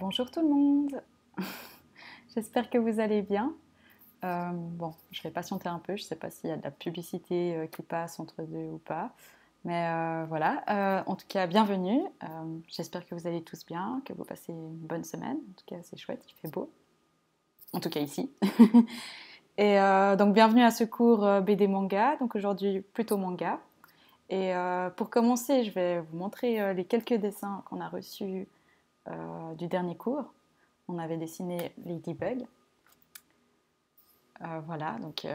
Bonjour tout le monde, j'espère que vous allez bien. Bon, je vais patienter un peu, je ne sais pas s'il y a de la publicité qui passe entre deux ou pas. Mais voilà, en tout cas, bienvenue. J'espère que vous allez tous bien, que vous passez une bonne semaine. En tout cas, c'est chouette, il fait beau. En tout cas ici. Et donc, bienvenue à ce cours BD manga. Donc aujourd'hui, plutôt manga. Et pour commencer, je vais vous montrer les quelques dessins qu'on a reçus du dernier cours. On avait dessiné Ladybug. Voilà, donc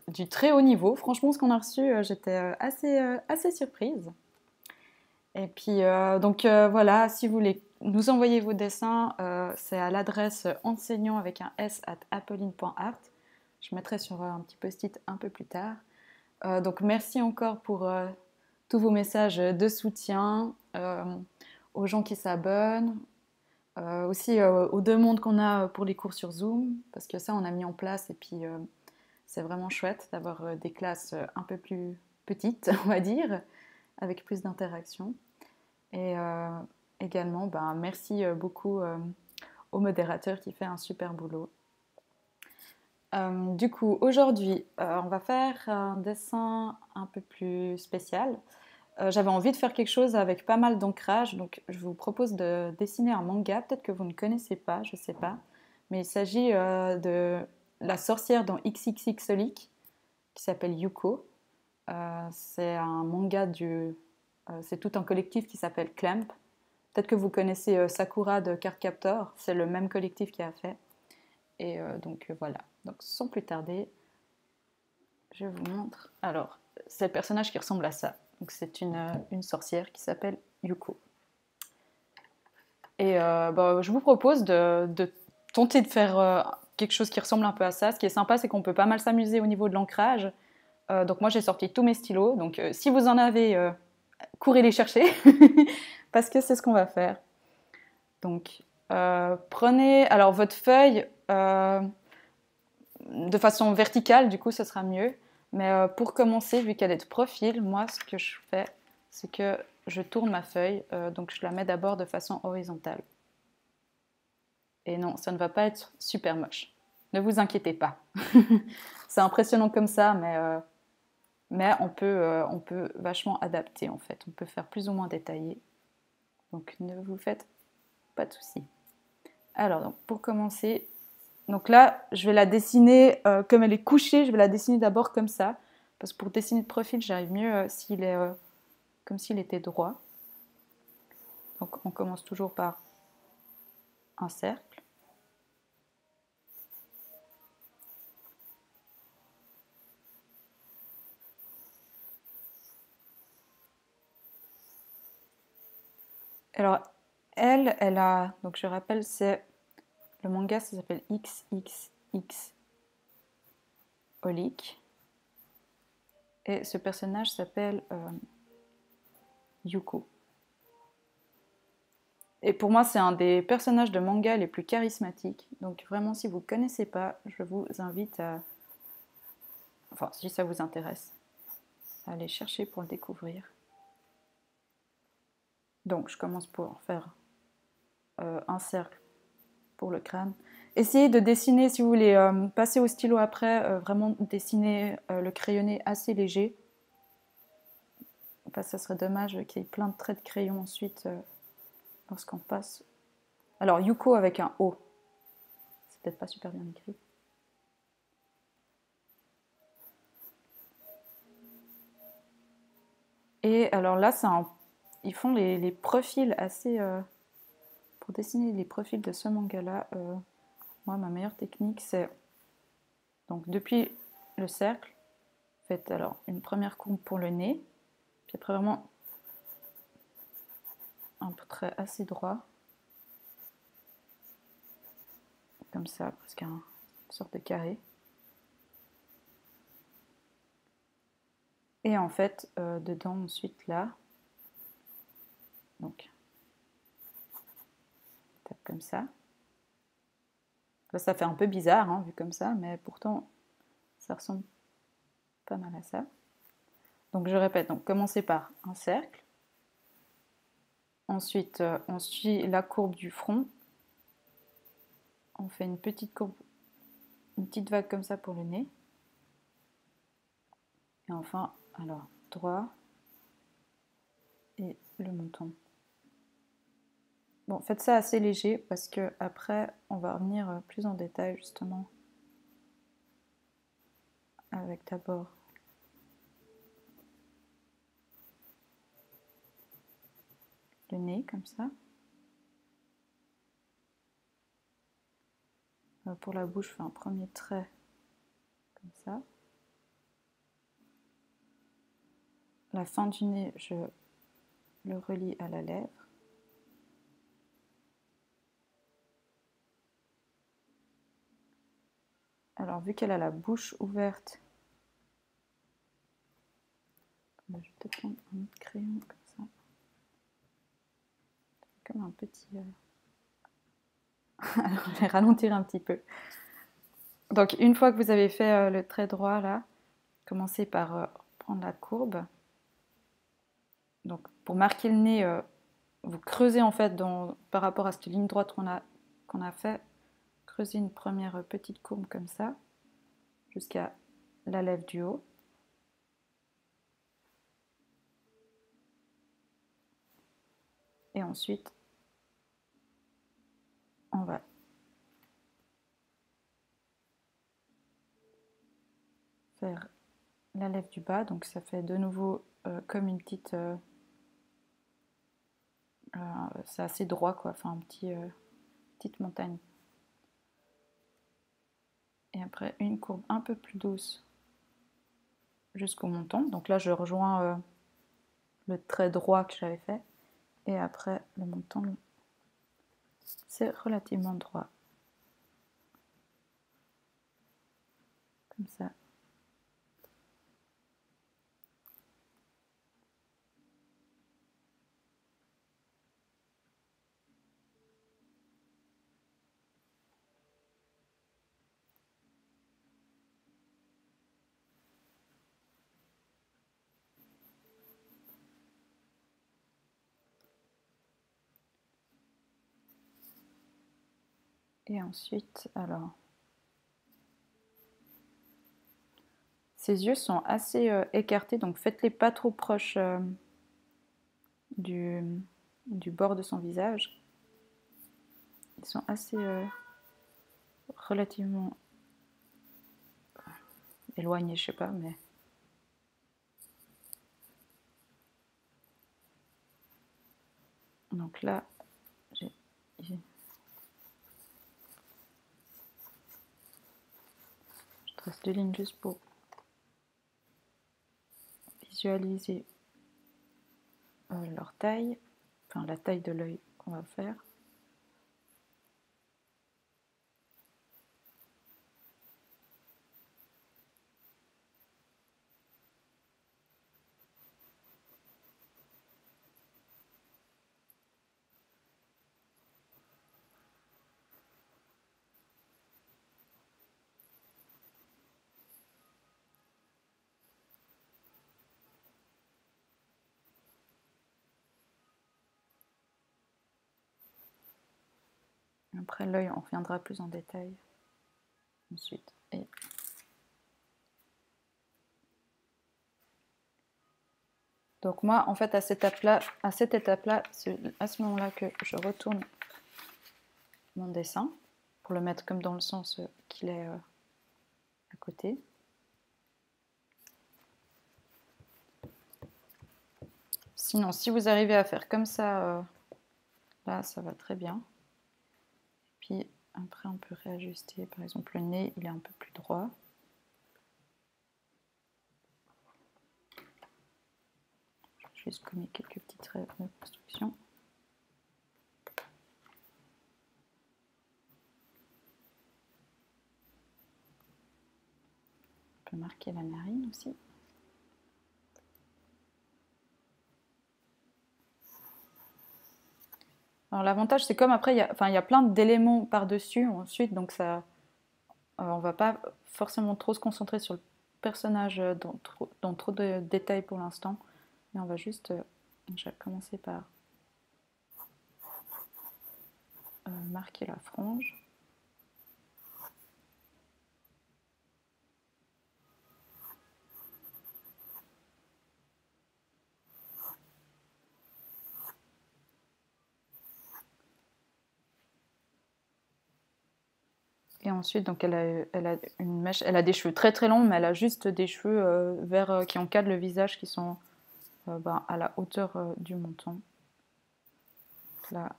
du très haut niveau. Franchement, ce qu'on a reçu, j'étais assez surprise. Et puis, voilà, si vous voulez nous envoyer vos dessins, c'est à l'adresse enseignant avec un s at appeline.art. Je mettrai sur un petit post-it un peu plus tard. Donc, merci encore pour tous vos messages de soutien, aux gens qui s'abonnent, aussi aux demandes qu'on a pour les cours sur Zoom, parce que ça, on a mis en place et puis c'est vraiment chouette d'avoir des classes un peu plus petites, on va dire, avec plus d'interaction. Et également, ben, merci beaucoup au modérateur qui fait un super boulot. Du coup, aujourd'hui, on va faire un dessin un peu plus spécial. J'avais envie de faire quelque chose avec pas mal d'ancrage, donc je vous propose de dessiner un manga, peut-être que vous ne connaissez pas, je ne sais pas, mais il s'agit de la sorcière dans XXXolic, qui s'appelle Yuko. C'est un manga c'est tout un collectif qui s'appelle Clamp. Peut-être que vous connaissez Sakura de Cardcaptor, c'est le même collectif qui a fait. Et voilà, donc sans plus tarder, je vous montre. Alors, c'est le personnage qui ressemble à ça. Donc c'est une sorcière qui s'appelle Yuko. Et je vous propose de tenter de faire quelque chose qui ressemble un peu à ça. Ce qui est sympa, c'est qu'on peut pas mal s'amuser au niveau de l'ancrage. Donc moi, j'ai sorti tous mes stylos. Donc si vous en avez, courez les chercher, parce que c'est ce qu'on va faire. Donc prenez alors votre feuille de façon verticale, du coup, ce sera mieux. Mais pour commencer, vu qu'elle est de profil, moi, ce que je fais, c'est que je tourne ma feuille, donc je la mets d'abord de façon horizontale. Et non, ça ne va pas être super moche. Ne vous inquiétez pas. C'est impressionnant comme ça, mais on peut vachement adapter en fait. On peut faire plus ou moins détaillé. Donc ne vous faites pas de soucis. Alors, donc, pour commencer, donc là, je vais la dessiner comme elle est couchée. Je vais la dessiner d'abord comme ça. Parce que pour dessiner de profil, j'arrive mieux s'il est comme s'il était droit. Donc on commence toujours par un cercle. Alors, elle a, donc je rappelle, c'est le manga, ça s'appelle XXX Holic. Et ce personnage s'appelle Yuko. Et pour moi, c'est un des personnages de manga les plus charismatiques. Donc vraiment, si vous ne connaissez pas, je vous invite à... Enfin, si ça vous intéresse, à aller chercher pour le découvrir. Donc, je commence pour faire un cercle pour le crâne. Essayez de dessiner, si vous voulez passer au stylo après, vraiment dessiner le crayonné assez léger. Parce que ça serait dommage qu'il y ait plein de traits de crayon ensuite lorsqu'on passe. Alors, Yuko avec un O. C'est peut-être pas super bien écrit. Et alors là, ils font les profils assez... pour dessiner les profils de ce manga-là, moi, ma meilleure technique, c'est... Donc, depuis le cercle, faites alors une première courbe pour le nez, puis après vraiment un trait assez droit, comme ça, presque une sorte de carré. Et en fait, dedans, ensuite, là, donc, tape comme ça. Là, ça fait un peu bizarre, hein, vu comme ça, mais pourtant, ça ressemble pas mal à ça. Donc, je répète, donc, commencez par un cercle. Ensuite, on suit la courbe du front. on fait une petite courbe, une petite vague comme ça pour le nez. Et enfin, alors, droit et le menton. Bon, faites ça assez léger parce que après, on va revenir plus en détail justement avec d'abord le nez comme ça. Pour la bouche, je fais un premier trait comme ça. La fin du nez, je le relie à la lèvre. Alors, vu qu'elle a la bouche ouverte, je vais peut-être prendre un autre crayon comme ça. Comme un petit... Alors, je vais ralentir un petit peu. Donc, une fois que vous avez fait le trait droit, là, commencez par prendre la courbe. Donc, pour marquer le nez, vous creusez en fait par rapport à cette ligne droite qu'on a fait. Creusez une première petite courbe comme ça, jusqu'à la lèvre du haut. Et ensuite, on va faire la lèvre du bas. Donc ça fait de nouveau comme une petite... c'est assez droit quoi, enfin un petite montagne. Et après une courbe un peu plus douce jusqu'au menton. Donc là je rejoins le trait droit que j'avais fait. Et après le menton, c'est relativement droit. Comme ça. Et ensuite, alors, ses yeux sont assez écartés, donc faites-les pas trop proches du bord de son visage. Ils sont assez relativement éloignés, je sais pas, mais... Donc là, je trace deux lignes juste pour visualiser leur taille, enfin la taille de l'œil qu'on va faire. Après l'œil, on reviendra plus en détail ensuite. Et donc moi, en fait, à cette étape-là, c'est à ce moment-là que je retourne mon dessin pour le mettre comme dans le sens qu'il est à côté. Sinon, si vous arrivez à faire comme ça, là, ça va très bien. Puis après, on peut réajuster. Par exemple, le nez, il est un peu plus droit. Je vais juste commettre quelques petits traits de construction. On peut marquer la narine aussi. Alors l'avantage, c'est comme après, il y a plein d'éléments par-dessus ensuite, donc ça, on va pas forcément trop se concentrer sur le personnage dans trop de détails pour l'instant, mais on va juste, je vais commencer par marquer la frange. ensuite, donc elle a une mèche, elle a des cheveux très très longs, mais elle a juste des cheveux verts qui encadrent le visage, qui sont à la hauteur du menton. Là.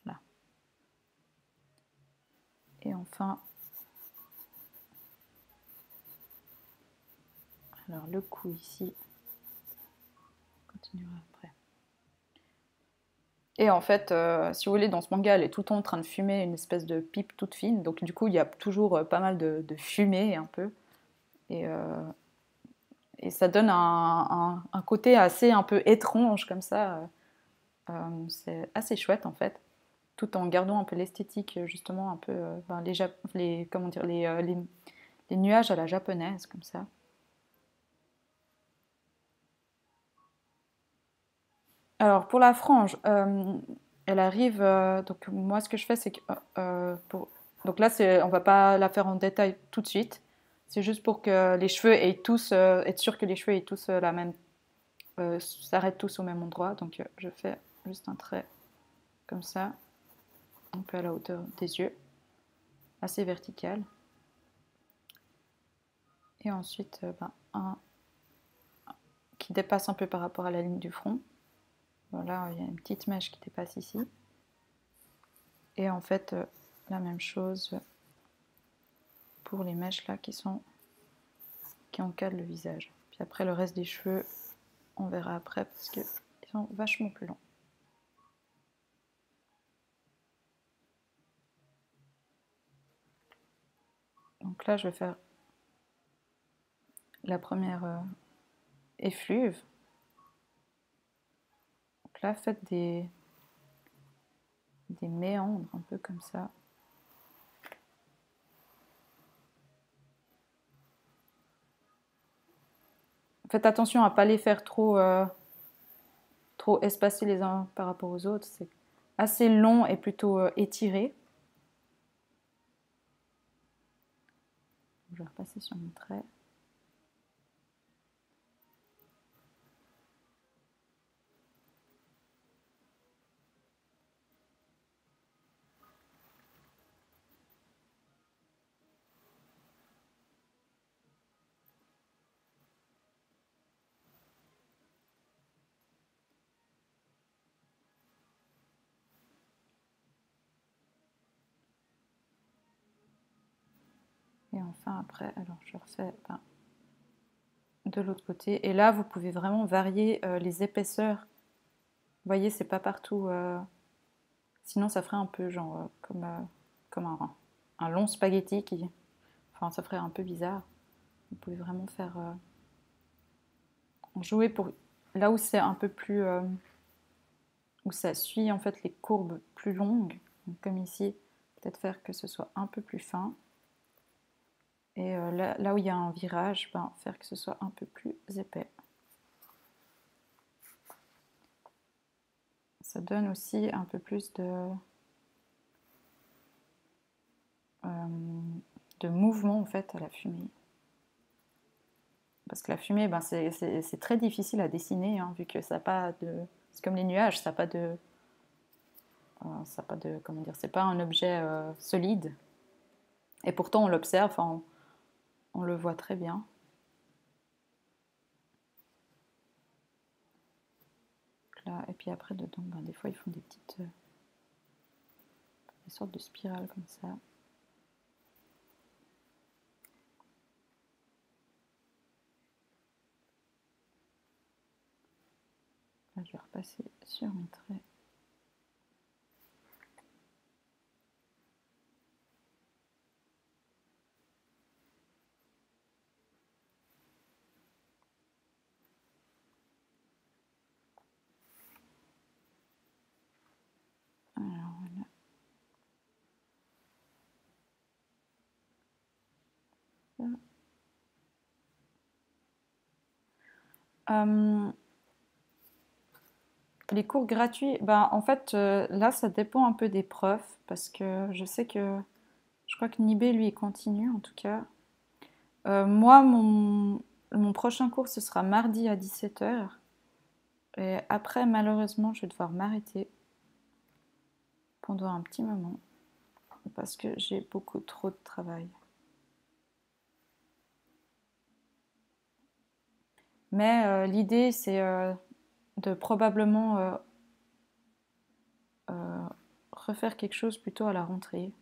Là. Et enfin, alors le cou ici, on continuera après. Et en fait, si vous voulez, dans ce manga, elle est tout le temps en train de fumer une espèce de pipe toute fine. Donc du coup, il y a toujours pas mal de fumée un peu. Et, ça donne un côté assez un peu étrange comme ça. C'est assez chouette en fait. Tout en gardant un peu l'esthétique, justement, un peu comment dire, les nuages à la japonaise, comme ça. Alors, pour la frange, elle arrive. Donc, moi, ce que je fais, c'est que. Donc là, on va pas la faire en détail tout de suite. C'est juste pour que les cheveux aient tous. Être sûr que les cheveux aient tous la même. S'arrêtent tous au même endroit. Donc, je fais juste un trait comme ça, un peu à la hauteur des yeux, assez vertical. Et ensuite, un qui dépasse un peu par rapport à la ligne du front. Voilà, il y a une petite mèche qui dépasse ici. Et en fait, la même chose pour les mèches là qui encadrent le visage. Puis après, le reste des cheveux, on verra après parce qu'ils sont vachement plus longs. Donc là, je vais faire la première effluve. Donc là, faites des méandres un peu comme ça. Faites attention à ne pas les faire trop espacés les uns par rapport aux autres. C'est assez long et plutôt étiré. Je vais repasser sur mon trait. Et enfin après, alors je refais de l'autre côté. Et là, vous pouvez vraiment varier les épaisseurs. Vous voyez, c'est pas partout. Sinon, ça ferait un peu genre comme un long spaghetti qui. Enfin, ça ferait un peu bizarre. Vous pouvez vraiment faire. Jouer pour. Là où c'est un peu plus. Où ça suit en fait les courbes plus longues. Donc, comme ici, peut-être faire que ce soit un peu plus fin. Et là où il y a un virage, faire que ce soit un peu plus épais. Ça donne aussi un peu plus de mouvement en fait à la fumée. Parce que la fumée, c'est très difficile à dessiner, hein, vu que ça n'a pas de... C'est comme les nuages, ça n'a pas de... comment dire, c'est pas un objet solide. Et pourtant, on l'observe, on le voit très bien. Là, et puis après, dedans, des fois, ils font des petites... des sortes de spirales comme ça. Là, je vais repasser sur mes traits. Alors, voilà. Les cours gratuits, en fait, là, ça dépend un peu des profs, parce que je sais que, je crois que Nibé, lui, il continue, en tout cas. Moi, mon prochain cours, ce sera mardi à 17h. Et après, malheureusement, je vais devoir m'arrêter pendant un petit moment parce que j'ai beaucoup trop de travail. Mais l'idée, c'est de probablement refaire quelque chose plutôt à la rentrée.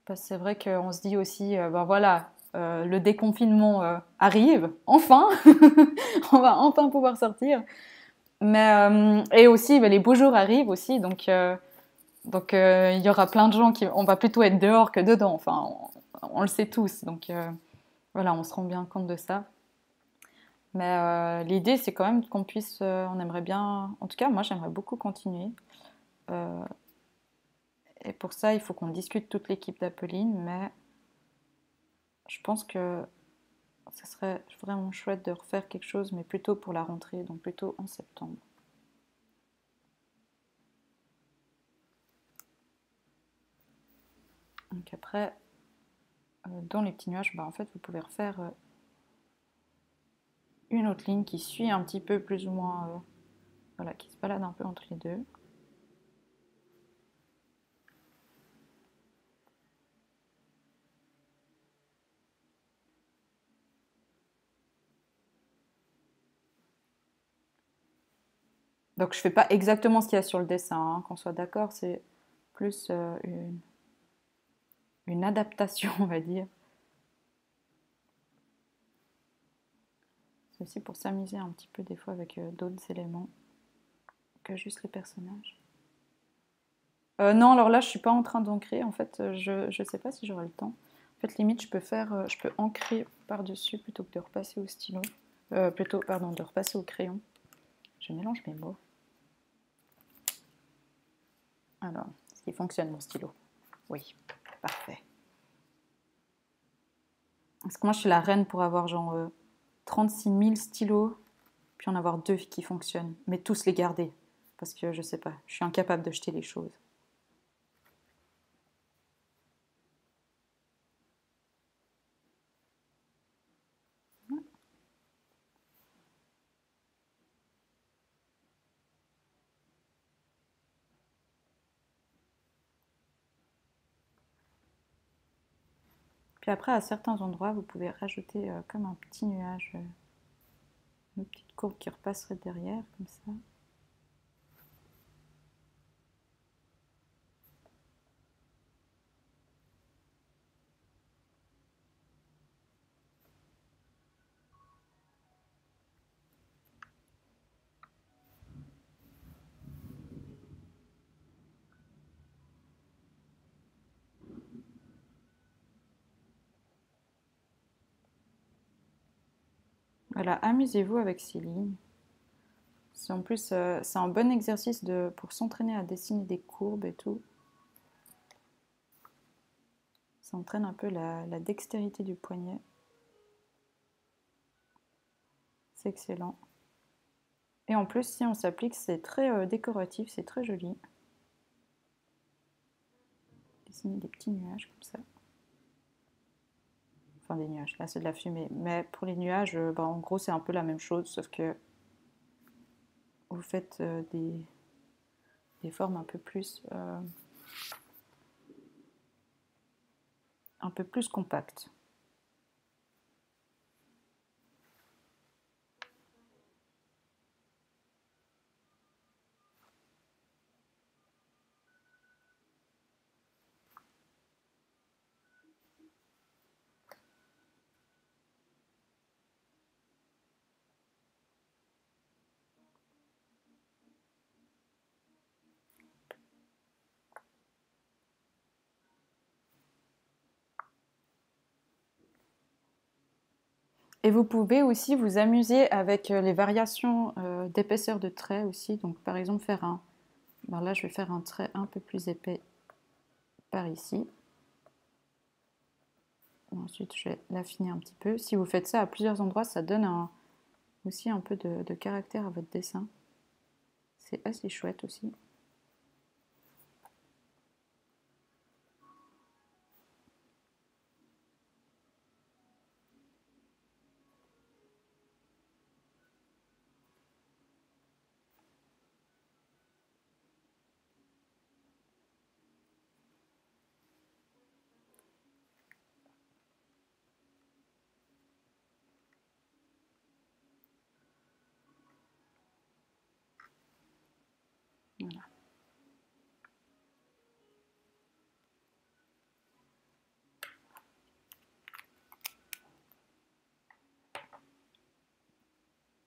Parce que c'est vrai qu'on se dit aussi, ben voilà, le déconfinement arrive, enfin, on va enfin pouvoir sortir. Mais, et aussi, ben, les beaux jours arrivent aussi, donc il y aura plein de gens on va plutôt être dehors que dedans, enfin, on le sait tous, donc voilà, on se rend bien compte de ça. Mais l'idée, c'est quand même qu'on puisse, on aimerait bien, en tout cas, moi, j'aimerais beaucoup continuer. Euh, et pour ça, il faut qu'on discute toute l'équipe d'Apolline, mais je pense que ça serait vraiment chouette de refaire quelque chose, mais plutôt pour la rentrée, donc plutôt en septembre. Donc après, dans les petits nuages, bah, en fait, vous pouvez refaire une autre ligne qui suit un petit peu plus ou moins, voilà, qui se balade un peu entre les deux. Donc je fais pas exactement ce qu'il y a sur le dessin, hein, qu'on soit d'accord, c'est plus une adaptation, on va dire. C'est aussi pour s'amuser un petit peu des fois avec d'autres éléments que juste les personnages. Non, alors là, je suis pas en train d'ancrer. En fait, je sais pas si j'aurai le temps. En fait, limite, je peux ancrer par-dessus plutôt que de repasser au stylo. Plutôt, pardon, de repasser au crayon. Je mélange mes mots. Alors, est-ce qu'il fonctionne mon stylo? Oui, parfait. Parce que moi, je suis la reine pour avoir genre 36 000 stylos, puis en avoir deux qui fonctionnent, mais tous les garder. Parce que je sais pas, je suis incapable de jeter les choses. Puis après, à certains endroits, vous pouvez rajouter comme un petit nuage, une petite courbe qui repasserait derrière, comme ça. Voilà, amusez-vous avec ces lignes. En plus, c'est un bon exercice pour s'entraîner à dessiner des courbes et tout. Ça entraîne un peu la dextérité du poignet. C'est excellent. Et en plus, si on s'applique, c'est très décoratif, c'est très joli. Dessiner des petits nuages comme ça. Enfin, des nuages, là c'est de la fumée. Mais pour les nuages, bah, en gros, c'est un peu la même chose, sauf que vous faites des formes un peu plus compactes. Et vous pouvez aussi vous amuser avec les variations d'épaisseur de trait aussi. Donc par exemple faire ben là je vais faire un trait un peu plus épais par ici. Ensuite je vais l'affiner un petit peu. Si vous faites ça à plusieurs endroits, ça donne aussi un peu de caractère à votre dessin. C'est assez chouette aussi.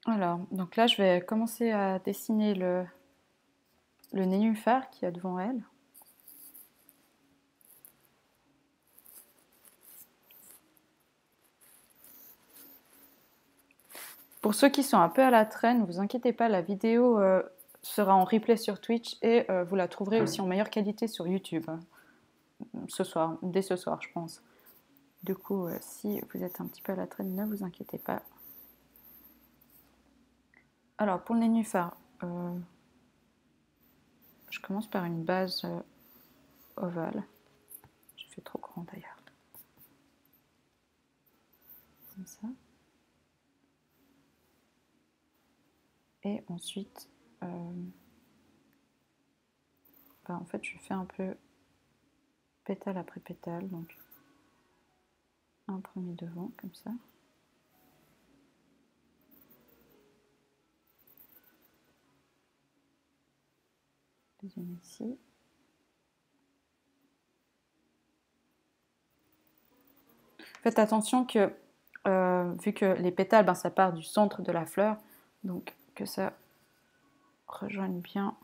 Alors, donc là, je vais commencer à dessiner le nénuphar qu'il y a devant elle. Pour ceux qui sont un peu à la traîne, ne vous inquiétez pas, la vidéo sera en replay sur Twitch et vous la trouverez aussi en meilleure qualité sur YouTube ce soir, dès ce soir, je pense. Du coup, si vous êtes un petit peu à la traîne, ne vous inquiétez pas. Alors, pour le nénuphar, je commence par une base ovale. J'ai fait trop grand d'ailleurs. Comme ça. Et ensuite, en fait, je fais un peu pétale après pétale. Donc, un premier devant, comme ça. Deuxième ici. Faites attention que, vu que les pétales, ça part du centre de la fleur, donc que ça rejoigne bien,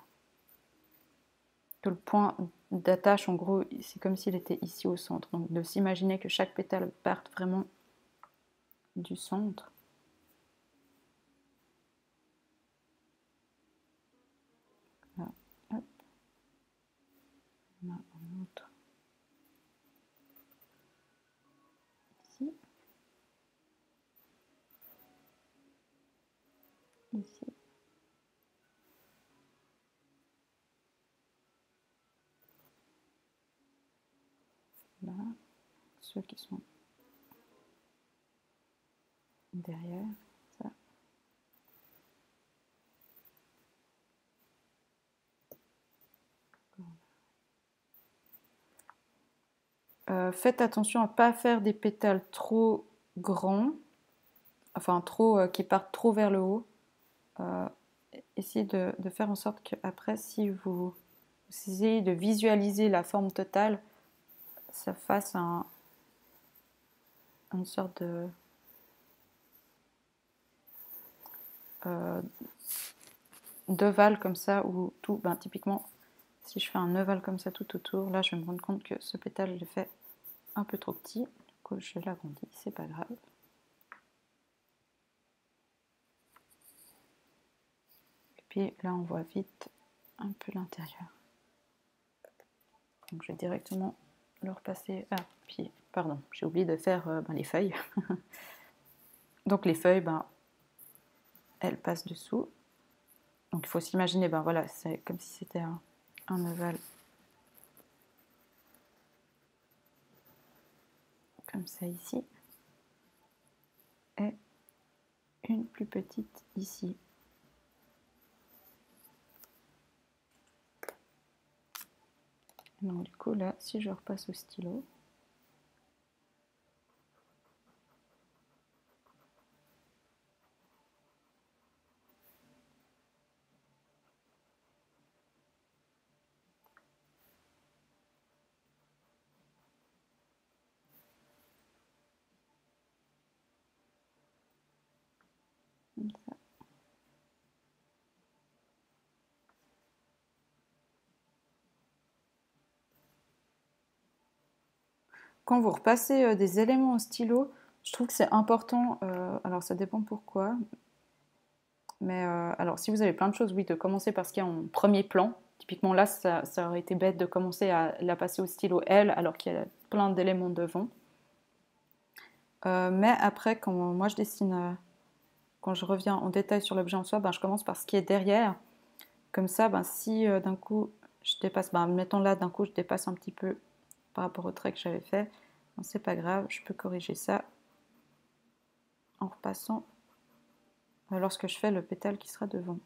que le point d'attache, en gros, c'est comme s'il était ici au centre. Donc de s'imaginer que chaque pétale parte vraiment du centre. Là, hop. On a un autre ici. Ici. Là. Ceux qui sont derrière. Ça. Faites attention à ne pas faire des pétales trop grands, enfin trop qui partent trop vers le haut. Essayez de faire en sorte qu'après, si vous essayez de visualiser la forme totale, ça fasse une sorte d'ovale comme ça, où tout, typiquement, si je fais un ovale comme ça tout autour, là je vais me rendre compte que ce pétale je l'ai fait un peu trop petit, du coup je l'agrandis, c'est pas grave. Et puis là on voit vite un peu l'intérieur. Donc je vais directement le repasser. Ah, puis pardon, j'ai oublié de faire les feuilles. Donc les feuilles, elles passent dessous. Donc il faut s'imaginer, voilà, c'est comme si c'était un ovale. Comme ça ici. Et une plus petite ici. Donc du coup là, si je repasse au stylo, comme ça. Quand vous repassez des éléments au stylo, je trouve que c'est important, alors ça dépend pourquoi, mais alors si vous avez plein de choses, oui, de commencer par ce qu'il y a en premier plan. Typiquement là, ça aurait été bête de commencer à la passer au stylo elle, alors qu'il y a plein d'éléments devant. Mais après, quand moi je dessine, quand je reviens en détail sur l'objet en soi, je commence par ce qui est derrière. Comme ça, si d'un coup je dépasse, mettons là, d'un coup je dépasse un petit peu par rapport au trait que j'avais fait, c'est pas grave, je peux corriger ça en repassant lorsque je fais le pétale qui sera devant.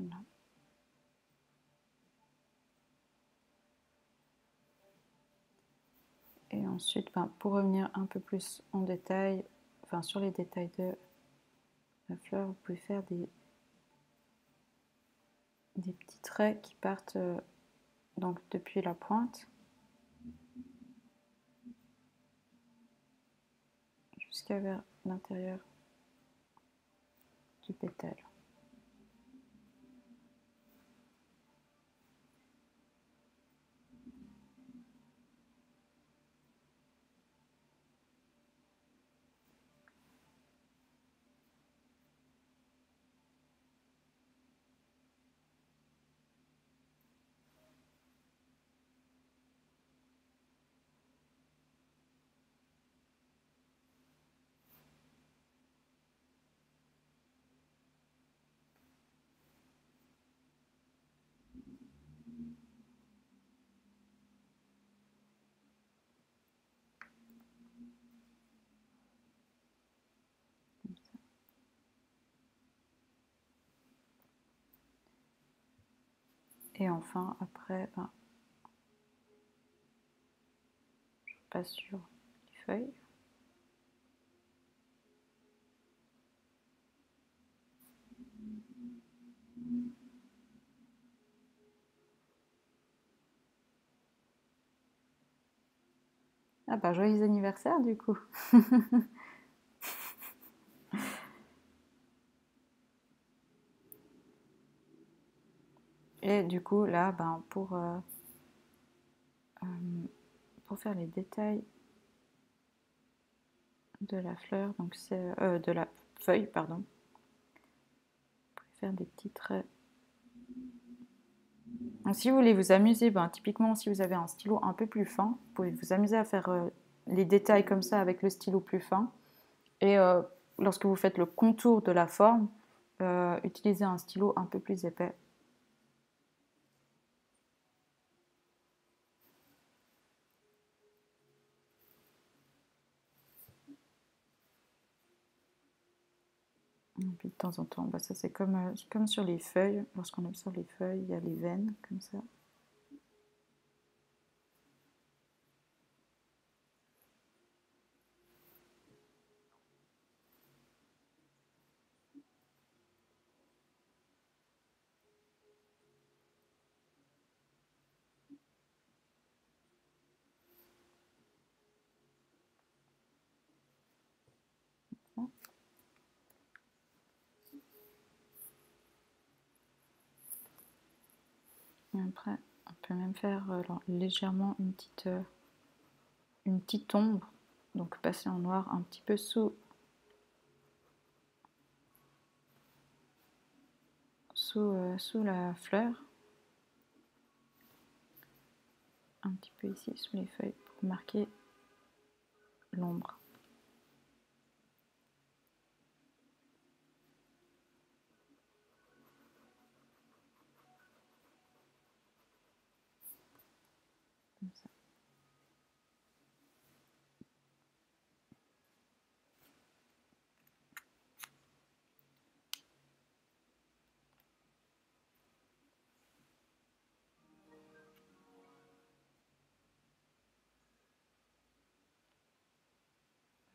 Voilà. Et ensuite, pour revenir un peu plus en détail, sur les détails de la fleur, vous pouvez faire des petits traits qui partent donc depuis la pointe jusqu'à vers l'intérieur du pétale. Et enfin, après, je passe sur les feuilles. Ah joyeux anniversaire du coup. Et du coup là, pour faire les détails de la fleur, donc c'est de la feuille, pardon, vous pouvez faire des petits traits. Donc, si vous voulez vous amuser, typiquement si vous avez un stylo un peu plus fin, vous pouvez vous amuser à faire les détails comme ça avec le stylo plus fin. Et lorsque vous faites le contour de la forme, utilisez un stylo un peu plus épais. Et puis de temps en temps, ça c'est comme sur les feuilles. Lorsqu'on observe les feuilles, il y a les veines comme ça. Et après, on peut même faire légèrement une petite ombre, donc passer en noir un petit peu sous la fleur, un petit peu ici sous les feuilles pour marquer l'ombre. Comme ça.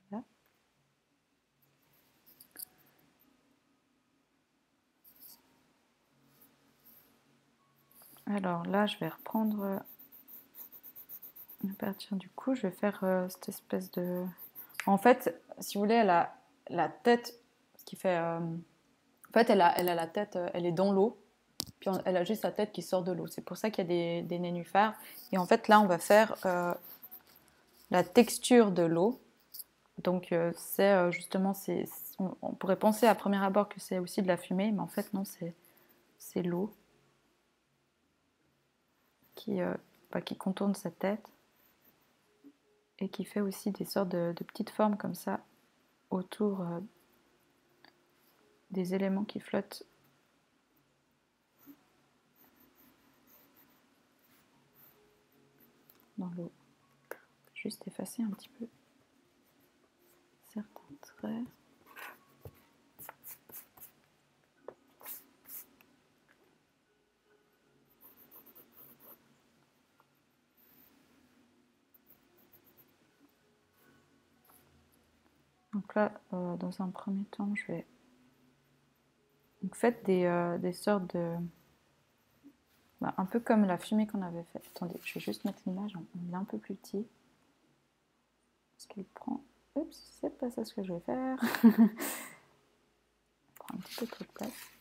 Voilà. Alors là, je vais reprendre à partir du cou, je vais faire cette espèce de... En fait, si vous voulez, elle a la tête, ce qui fait... En fait, elle a la tête, elle est dans l'eau, puis elle a juste la tête qui sort de l'eau. C'est pour ça qu'il y a des nénuphars. Et en fait, là, on va faire la texture de l'eau. Donc, c'est justement, on pourrait penser à premier abord que c'est aussi de la fumée, mais en fait, non, c'est l'eau qui contourne sa tête et qui fait aussi des sortes de petites formes comme ça autour des éléments qui flottent dans l'eau. Juste effacer un petit peu certains traits. Donc là, dans un premier temps, je vais... Donc faites des sortes de... Bah, un peu comme la fumée qu'on avait faite. Attendez, je vais juste mettre l'image en un peu plus petit. Parce qu'il prend... Oups, c'est pas ça ce que je vais faire. Il prend un petit peu trop de place.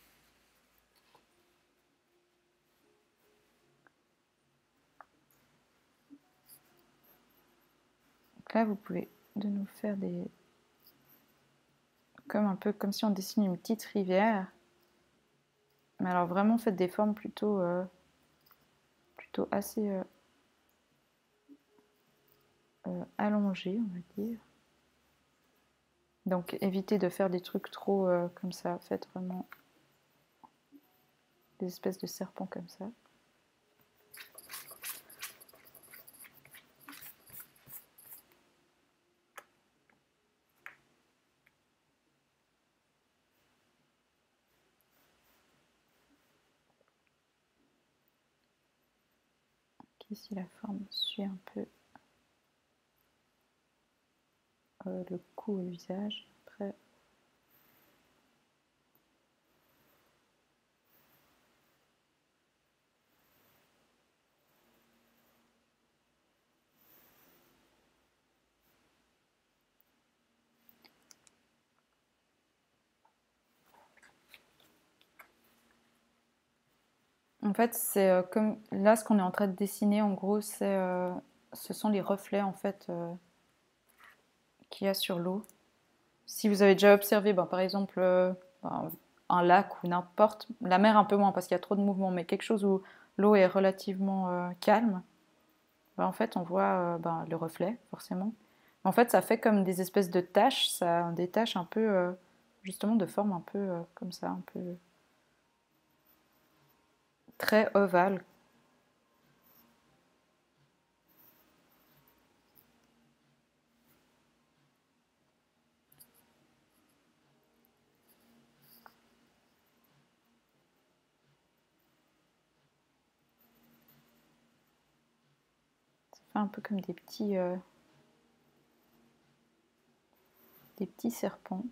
Donc là, vous pouvez de nous faire des... Comme un peu comme si on dessinait une petite rivière. Mais alors vraiment faites des formes plutôt assez allongées, on va dire. Donc évitez de faire des trucs trop comme ça. Faites vraiment des espèces de serpents comme ça. Ici la forme suit un peu le cou et le visage. Après, en fait, c'est comme là ce qu'on est en train de dessiner. En gros, ce sont les reflets en fait qu'il y a sur l'eau. Si vous avez déjà observé, par exemple, un lac ou n'importe, la mer un peu moins parce qu'il y a trop de mouvement, mais quelque chose où l'eau est relativement calme, en fait, on voit le reflet, forcément. En fait, ça fait comme des espèces de taches, des taches un peu, justement, de forme un peu comme ça, un peu très ovale. Ça fait un peu comme des petits serpents.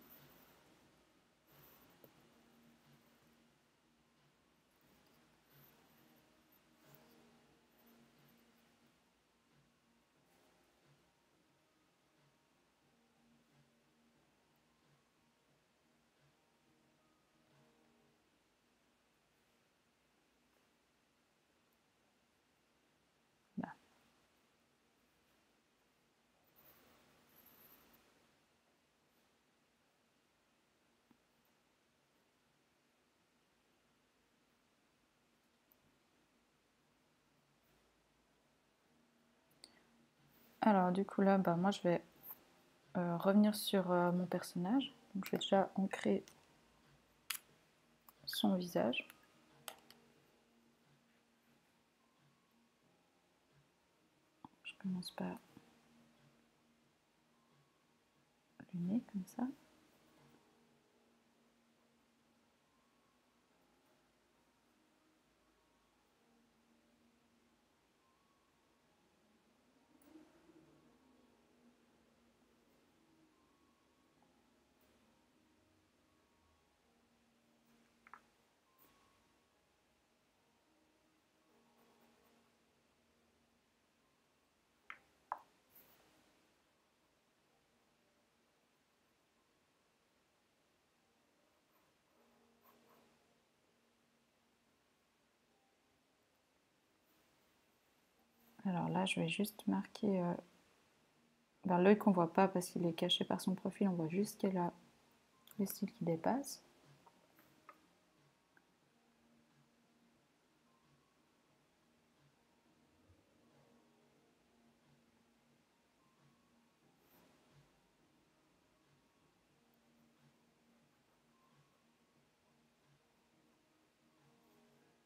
Là. Alors, du coup, là, moi, je vais revenir sur mon personnage. Donc, je vais déjà ancrer son visage. Je commence par le nez, comme ça. Alors là, je vais juste marquer l'œil qu'on voit pas parce qu'il est caché par son profil. On voit juste qu'elle a les cils qui dépassent.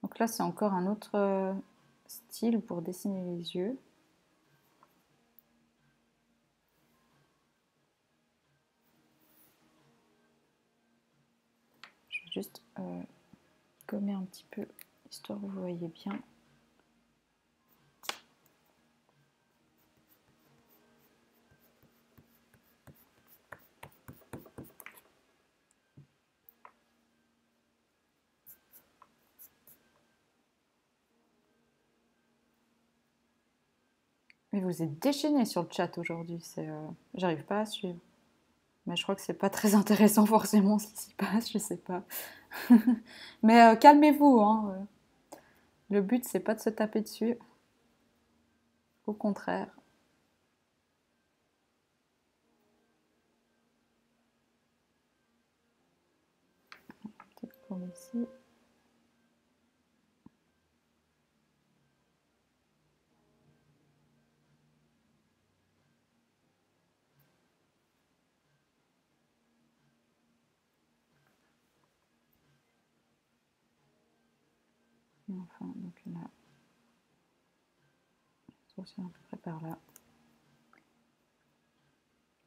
Donc là, c'est encore un autre style pour dessiner les yeux. Je vais juste gommer un petit peu, histoire que vous voyez bien. Mais vous êtes déchaîné sur le chat aujourd'hui, j'arrive pas à suivre. Mais je crois que c'est pas très intéressant forcément ce qui s'y passe, je sais pas. Mais calmez-vous, hein. Le but c'est pas de se taper dessus. Au contraire. Petite courbe ici. Et enfin, donc là, c'est à peu près par là.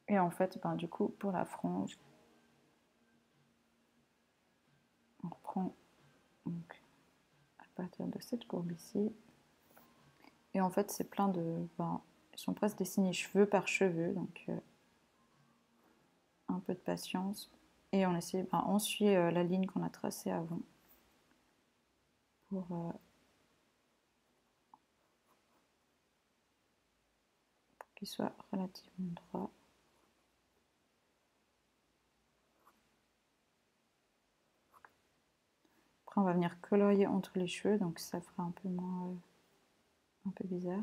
Et en fait, ben, du coup, pour la frange, on reprend donc, à partir de cette courbe ici. Et en fait, c'est plein de... Ben, ils sont presque dessinés cheveu par cheveu, donc un peu de patience. Et on essaie, ben, on suit la ligne qu'on a tracée avant. Pour qu'il soit relativement droit. Après, on va venir colorier entre les cheveux, donc ça fera un peu moins... un peu bizarre.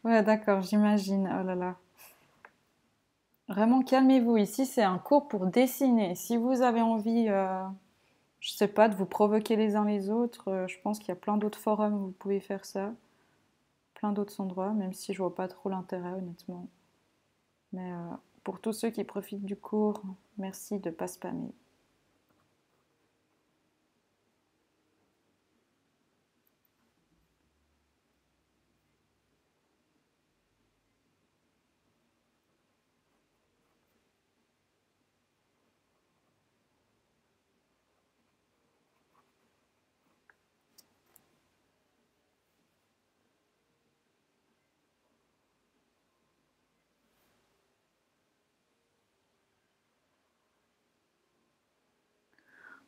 Ouais, d'accord, j'imagine. Oh là là. Vraiment, calmez-vous. Ici, c'est un cours pour dessiner. Si vous avez envie, je sais pas, de vous provoquer les uns les autres, je pense qu'il y a plein d'autres forums où vous pouvez faire ça. Plein d'autres endroits, même si je vois pas trop l'intérêt, honnêtement. Mais pour tous ceux qui profitent du cours, merci de pas spammer.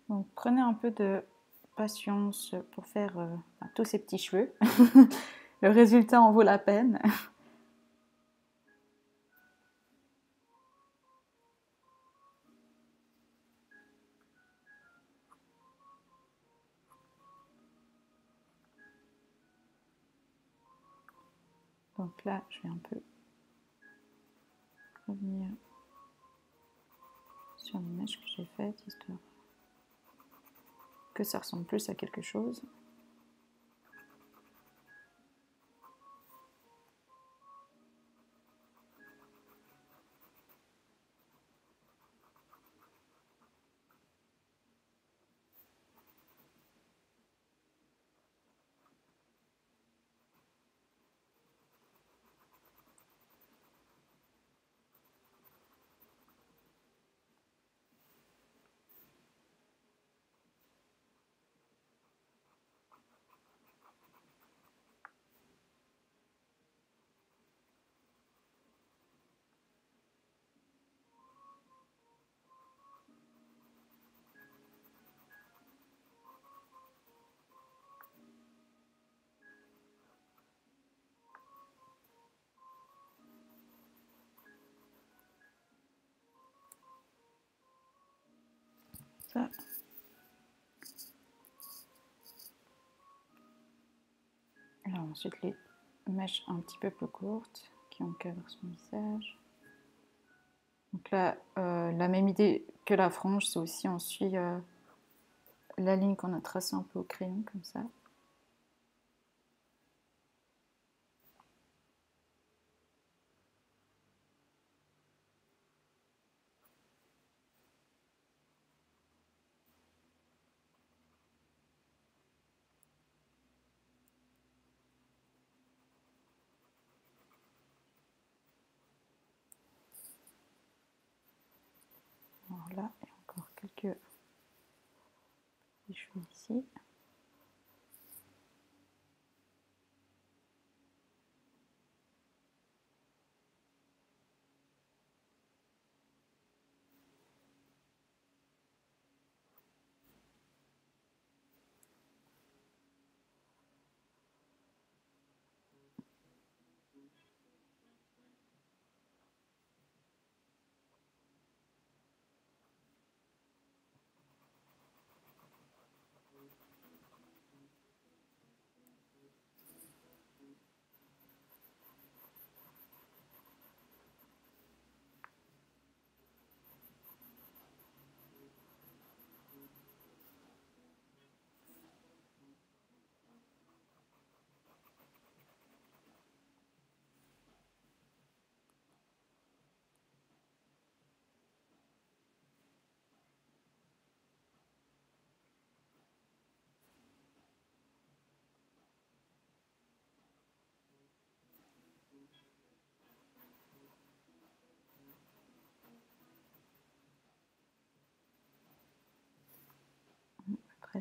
Donc prenez un peu de patience pour faire tous ces petits cheveux. Le résultat en vaut la peine. Donc là, je vais un peu revenir sur l'image que j'ai faite, histoire que ça ressemble plus à quelque chose. Ça. Alors ensuite les mèches un petit peu plus courtes qui encadrent son visage. Donc là, la même idée que la frange, c'est aussi on suit la ligne qu'on a tracée un peu au crayon comme ça. Alors là, il y a encore quelques petits cheveux ici.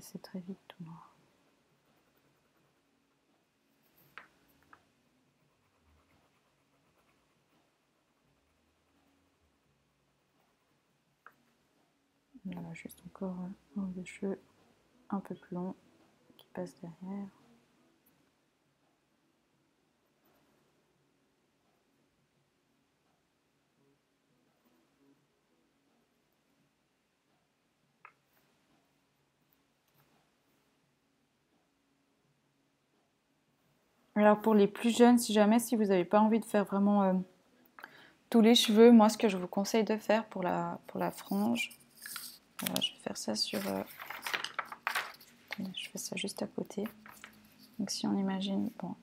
c'est très vite tout noir. Là, juste encore un de cheveux un peu plus long qui passe derrière. Alors pour les plus jeunes, si vous n'avez pas envie de faire vraiment tous les cheveux, moi ce que je vous conseille de faire pour la frange, voilà, je vais faire ça sur... je fais ça juste à côté. Donc si on imagine... Bon,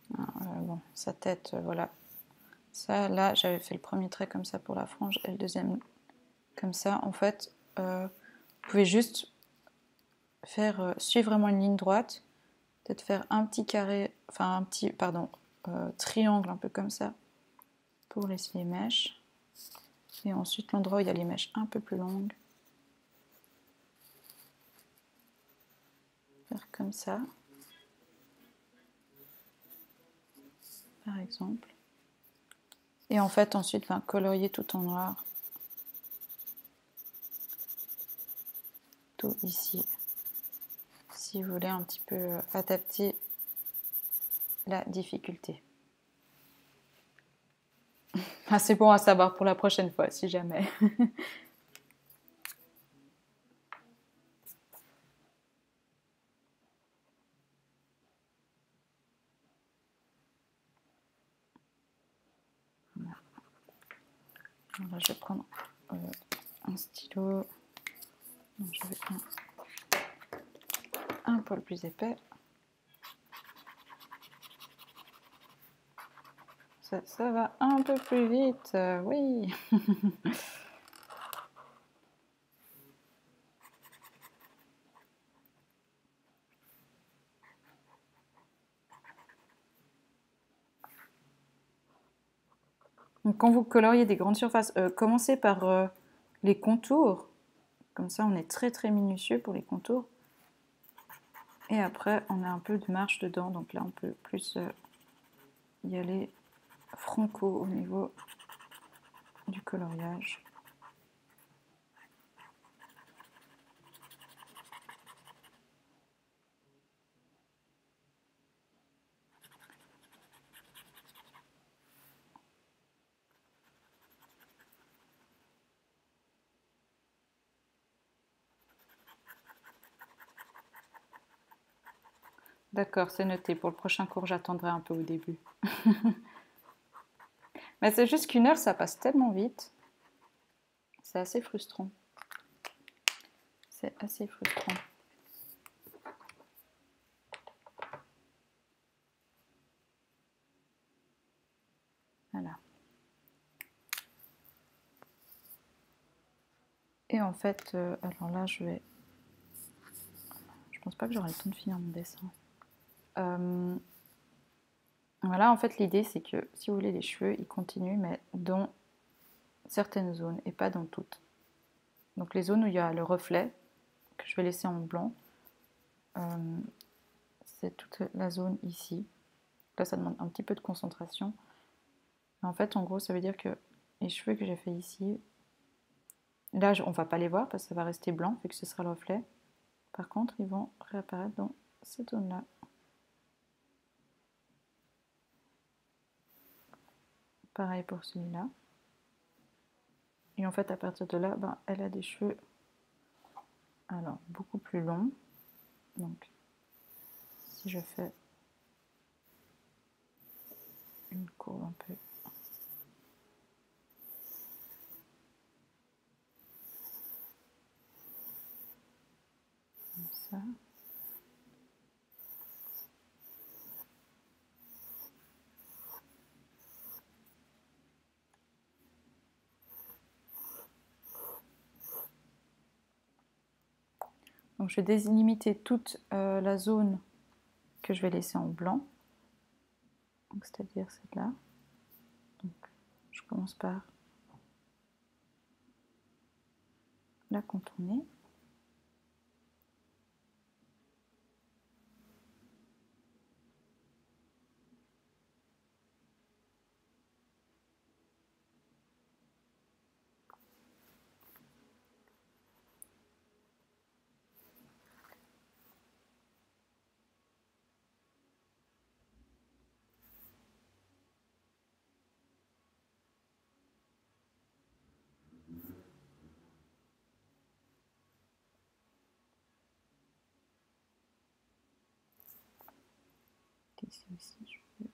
bon sa tête, voilà. Ça, là, j'avais fait le premier trait comme ça pour la frange et le deuxième comme ça. En fait, vous pouvez juste faire suivre vraiment une ligne droite, peut-être faire un petit carré, enfin un petit, pardon, triangle un peu comme ça pour laisser les mèches. Et ensuite l'endroit où il y a les mèches un peu plus longues, faire comme ça, par exemple. Et en fait ensuite colorier tout en noir, tout ici, si vous voulez un petit peu adapter la difficulté. Ah, c'est bon à savoir pour la prochaine fois, si jamais. Alors, je vais prendre un stylo. Donc, je vais prendre un poil plus épais. Ça va un peu plus vite, oui. Donc, quand vous coloriez des grandes surfaces, commencez par les contours. Comme ça, on est très très minutieux pour les contours. Et après, on a un peu de marge dedans. Donc là, on peut plus y aller franco au niveau du coloriage. D'accord, c'est noté. Pour le prochain cours, j'attendrai un peu au début. Mais c'est juste qu'une heure, ça passe tellement vite. C'est assez frustrant. C'est assez frustrant. Voilà. Et en fait, alors là, je pense pas que j'aurai le temps de finir mon dessin. Voilà, en fait, l'idée, c'est que si vous voulez, les cheveux, ils continuent, mais dans certaines zones et pas dans toutes. Donc les zones où il y a le reflet, que je vais laisser en blanc, c'est toute la zone ici. Là, ça demande un petit peu de concentration. Mais en fait, en gros, ça veut dire que les cheveux que j'ai fait ici, là, on va pas les voir parce que ça va rester blanc, vu que ce sera le reflet. Par contre, ils vont réapparaître dans cette zone-là. Pareil pour celui-là. Et en fait, à partir de là, elle a des cheveux alors beaucoup plus longs. Donc, si je fais une courbe un peu comme ça. Donc je vais délimiter toute la zone que je vais laisser en blanc, c'est-à-dire celle-là. Donc je commence par la contourner. Ici aussi, je peux...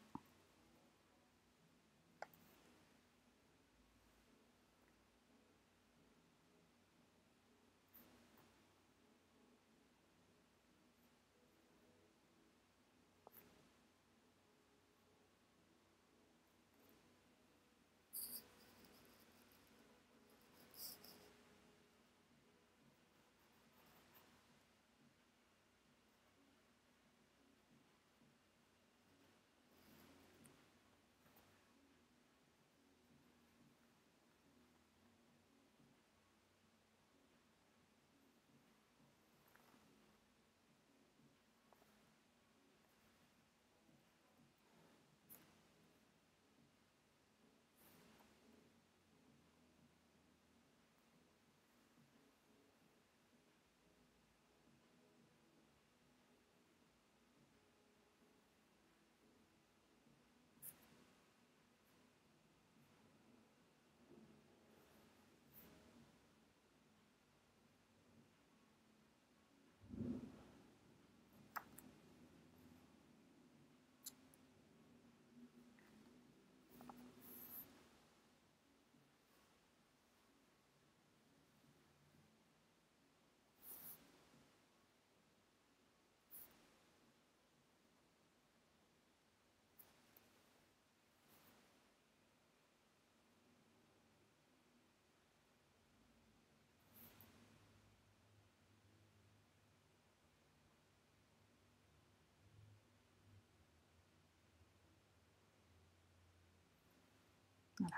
Voilà.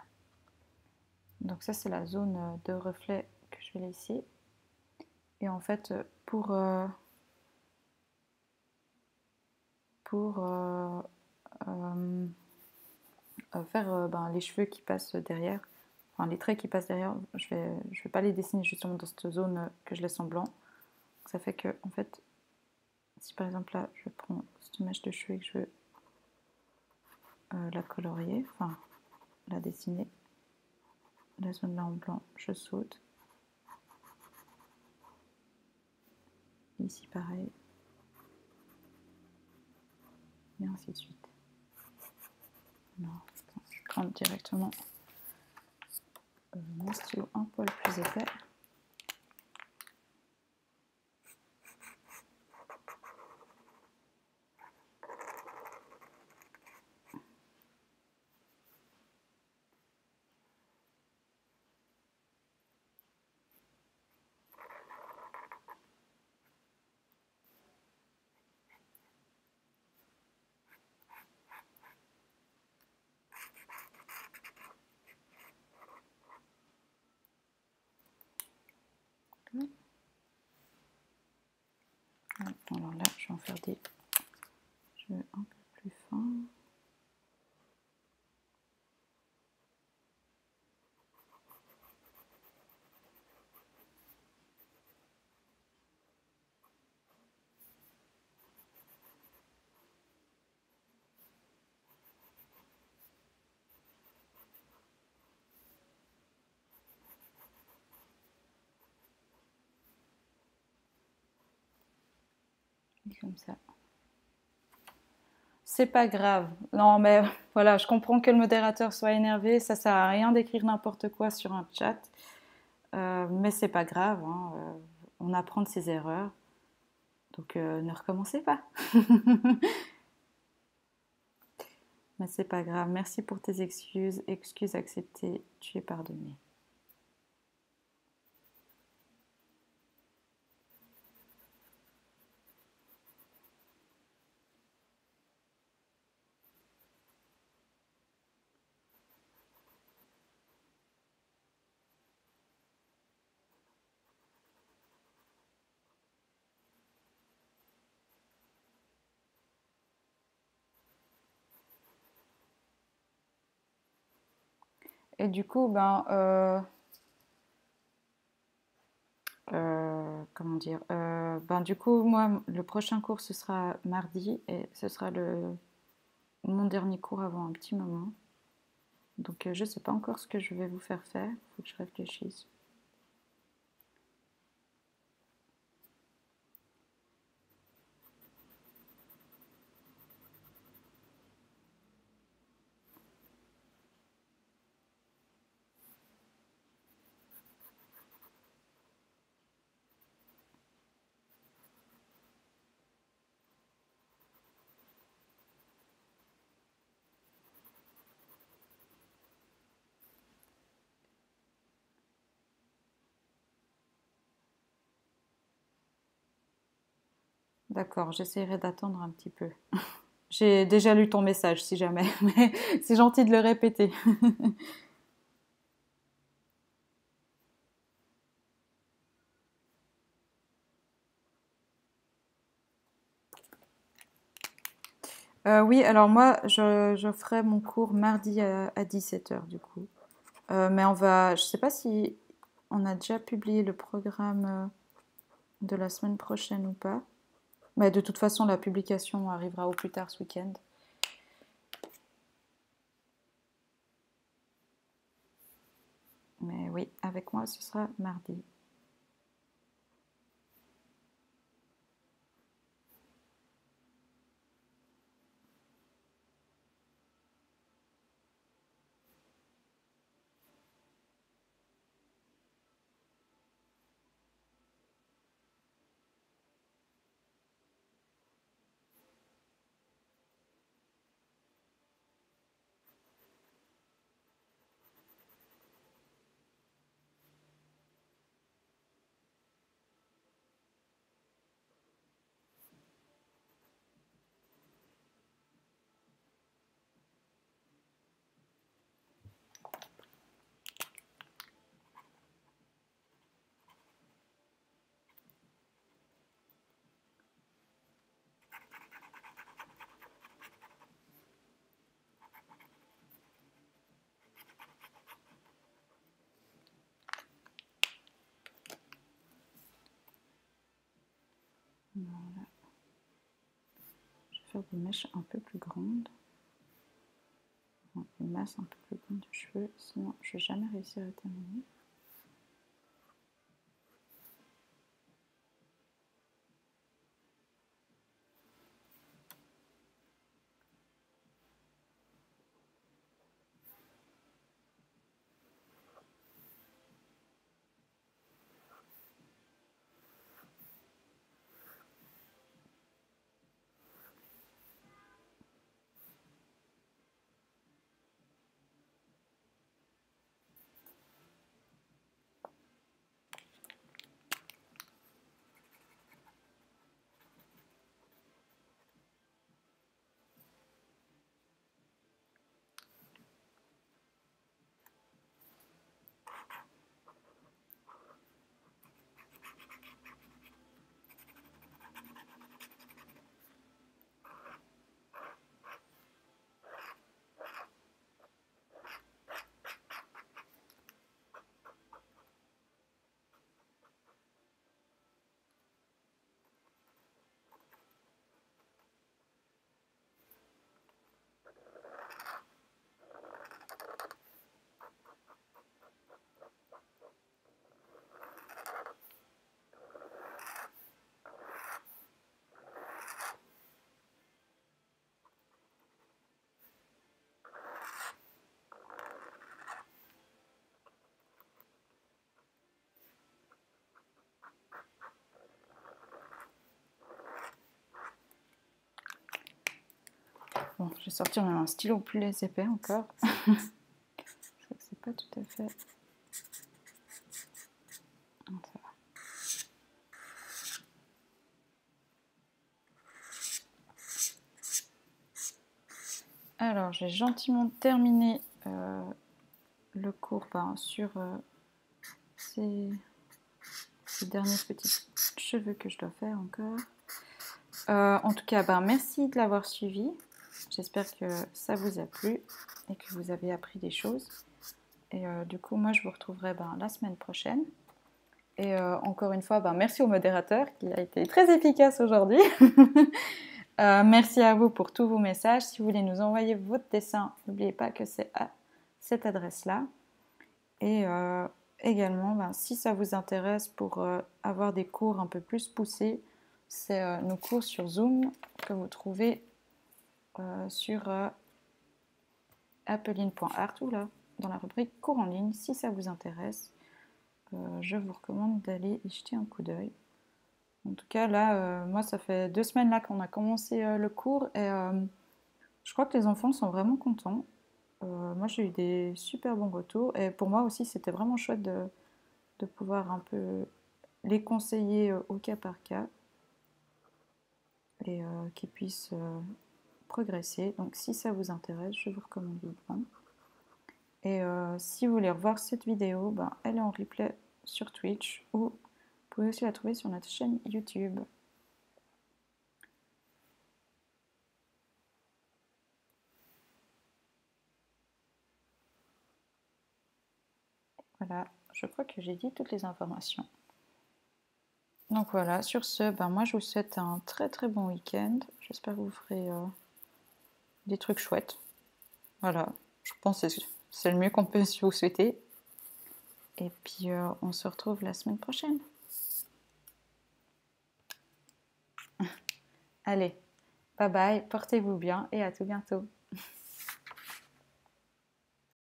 Donc ça, c'est la zone de reflet que je vais laisser. Et en fait, pour faire les cheveux qui passent derrière, enfin les traits qui passent derrière, je vais pas les dessiner justement dans cette zone que je laisse en blanc. Donc ça fait que, en fait, si par exemple là, je prends cette mèche de cheveux et que je veux la colorier, enfin la dessiner, la zone là en blanc, je saute. Ici pareil. Et ainsi de suite. Non, je vais prendre directement mon stylo un poil plus épais. Alors là, je vais en faire des cheveux un peu plus fins. Comme ça. C'est pas grave. Non, mais voilà, je comprends que le modérateur soit énervé. Ça sert à rien d'écrire n'importe quoi sur un chat. Mais c'est pas grave. Hein. On apprend de ses erreurs. Donc ne recommencez pas. Mais c'est pas grave. Merci pour tes excuses. Excuses acceptées. Tu es pardonné. Et du coup, ben, comment dire, ben, du coup, moi, le prochain cours, ce sera mardi et ce sera mon dernier cours avant un petit moment. Donc, je ne sais pas encore ce que je vais vous faire faire. Il faut que je réfléchisse. D'accord, j'essaierai d'attendre un petit peu. J'ai déjà lu ton message, si jamais, mais c'est gentil de le répéter. Oui, alors moi, je ferai mon cours mardi à 17 h du coup. Mais je sais pas si on a déjà publié le programme de la semaine prochaine ou pas. Mais de toute façon, la publication arrivera au plus tard ce week-end. Mais oui, avec moi, ce sera mardi. Voilà. Je vais faire des mèches un peu plus grandes. Une masse un peu plus grande de cheveux, sinon je vais jamais réussir à terminer. Bon, je vais sortir même un stylo plus épais encore. Je crois que c'est pas tout à fait. Ah, ça va. Alors, j'ai gentiment terminé le cours sur ces derniers petits cheveux que je dois faire encore. En tout cas, merci de l'avoir suivi. J'espère que ça vous a plu et que vous avez appris des choses. Et du coup, moi, je vous retrouverai la semaine prochaine. Et encore une fois, merci au modérateur qui a été très efficace aujourd'hui. Merci à vous pour tous vos messages. Si vous voulez nous envoyer votre dessin, n'oubliez pas que c'est à cette adresse-là. Et également, si ça vous intéresse pour avoir des cours un peu plus poussés, c'est nos cours sur Zoom que vous trouvez sur appeline.art ou là, dans la rubrique cours en ligne. Si ça vous intéresse, je vous recommande d'aller y jeter un coup d'œil. En tout cas, là, moi, ça fait 2 semaines là qu'on a commencé le cours et je crois que les enfants sont vraiment contents. Moi, j'ai eu des super bons retours et pour moi aussi, c'était vraiment chouette de pouvoir un peu les conseiller au cas par cas et qu'ils puissent progresser. Donc, si ça vous intéresse, je vous recommande vivement. Et si vous voulez revoir cette vidéo, elle est en replay sur Twitch ou vous pouvez aussi la trouver sur notre chaîne YouTube. Voilà, je crois que j'ai dit toutes les informations. Donc voilà, sur ce, moi je vous souhaite un très très bon week-end. J'espère que vous ferez des trucs chouettes. Voilà, je pense que c'est le mieux qu'on peut vous souhaiter. Et puis on se retrouve la semaine prochaine. Allez, bye bye, portez-vous bien et à tout bientôt.